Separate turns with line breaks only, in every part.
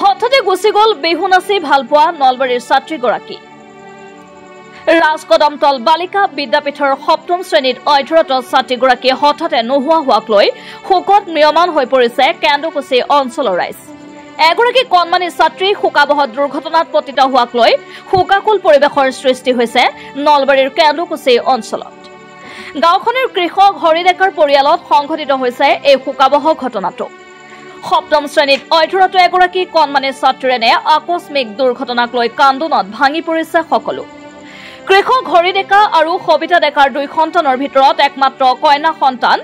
হঠাতে গুচি গ'ল বিহু নাচি ভাল পোৱা নলবাৰীৰ ছাত্ৰীগৰাকী। ৰাজকদমতল বালিকা বিদ্যাপীঠৰ ৭ম শ্ৰেণীত অধ্যয়নৰত ছাত্ৰীগৰাকীয়ে হঠাতে নোহোৱা হোৱাক লৈ শোকত ম্ৰিয়মান হৈ পৰিছে কেন্দুকুছি অঞ্চলৰ ৰাইজ। এগৰাকী কণমানি ছাত্ৰী শোকাবহত দুৰ্ঘটনাত পতিত হোৱাক লৈ শোকাকুল পৰিৱেশৰ সৃষ্টি হৈছে নলবাৰীৰ কেন্দুকুছি অঞ্চলত। গাঁওখনৰ কৃষক হৰি ডেকাৰ পৰিয়ালত সংঘটিত হৈছে এই শোকাবহ ঘটনাটো। ৭ম শ্ৰেণীত অধ্যয়নৰত এগৰাকী কণমানি ছাত্ৰীৰে আকস্মিক দুৰ্ঘটনাক লৈ কান্দোনত ভাঙি পৰিছে সকলো। কৃষক হৰি ডেকা আৰু সবিতা ডেকাৰ 2 সন্তানৰ ভিতৰত একমাত্ৰ কন্যা সন্তান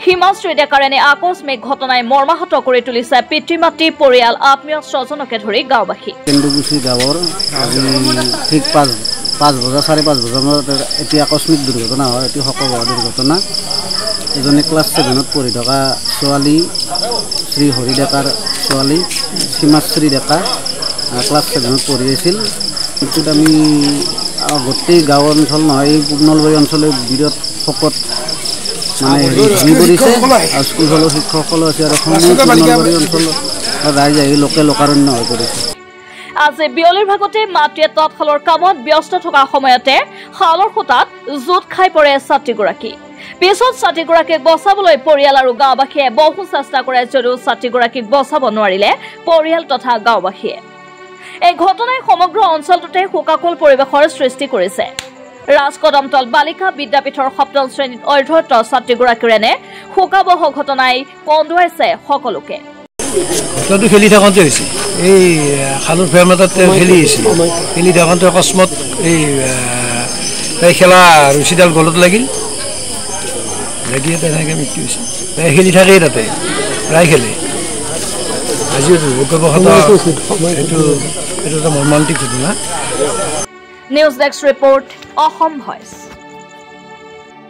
হিমাশ্ৰী ডেকাৰ এনে আকস্মিক ঘটনাই মৰ্মাহত কৰি তুলিছে পিতৃ মাতৃ পৰিয়াল আত্মীয় স্বজনকে ধৰি গাঁওবাসী।
কেন্দুকুছি গাঁৱৰ আজি ঠিক 5 বজা 5:30 বজাত এটি আকস্মিক দুৰ্ঘটনা হয়। এটি শোকাবহ দুৰ্ঘটনা। এজনী ক্লাছ 7ত পঢ়ি থকা ছোৱালী শ্ৰী হৰি ডেকাৰ ছোৱালী হিমাশ্ৰী ডেকা ক্লাছ 7ত পঢ়ি আছিল। এইটোত আমি গোটেই গাঁও অঞ্চল নহয়, এই নলবাৰী অঞ্চলৰ বিৰাট শোকত মানে ভৰি পৰিছে। আৰু স্কুলখনৰ শিক্ষকসকলো আছে আৰু নলবাৰী অঞ্চলৰ ৰাইজ আহি লোকাৰণ্য হৈ পৰিছে।
আজি বিয়লিৰ ভাগতে মাতৃয়ে তাঁতশালৰ কামত ব্যস্ত থকা সময়তে শালৰ খুঁটাত জোঁট খাই পৰে ছাত্ৰীগৰাকী। পিছত ছাত্ৰীগৰাকীক বচাবলৈ পৰিয়াল আৰু গাঁওবাসীয়ে বহু চেষ্টা কৰে যদিও ছাত্ৰীগৰাকীক বচাব নোৱাৰিলে পৰিয়াল তথা গাঁওবাসীয়ে। এই ঘটনাই সমগ্ৰ অঞ্চলটোতে শোকাকুল পৰিৱেশৰ সৃষ্টি কৰিছে। ৰাজকদমতল বালিকা বিদ্যাপীঠৰ ৭ম শ্ৰেণীত অধ্যয়নৰত ছাত্ৰীগৰাকীৰ এনে শোকাবহ ঘটনাই কন্দুৱাইছে সকলোকে।
ঘটনাটো খেলি থাকোঁতে হৈছে। এই খালৰ ফেৰমাতাত খেলি আহিছিল। খেলি থাকোঁতে অকস্মাত এই তাই খেলা ৰছীডাল গলত লাগিল, লাগি তেনেকৈ মৃত্যু হৈছে। তাই খেলি থাকেই তাতে প্ৰায় খেলে। আজিও দুৰ্ভাগ্যবশতঃ এইটো এটা মৰ্মান্তিক ঘটনা।
News desk report, Assam voice.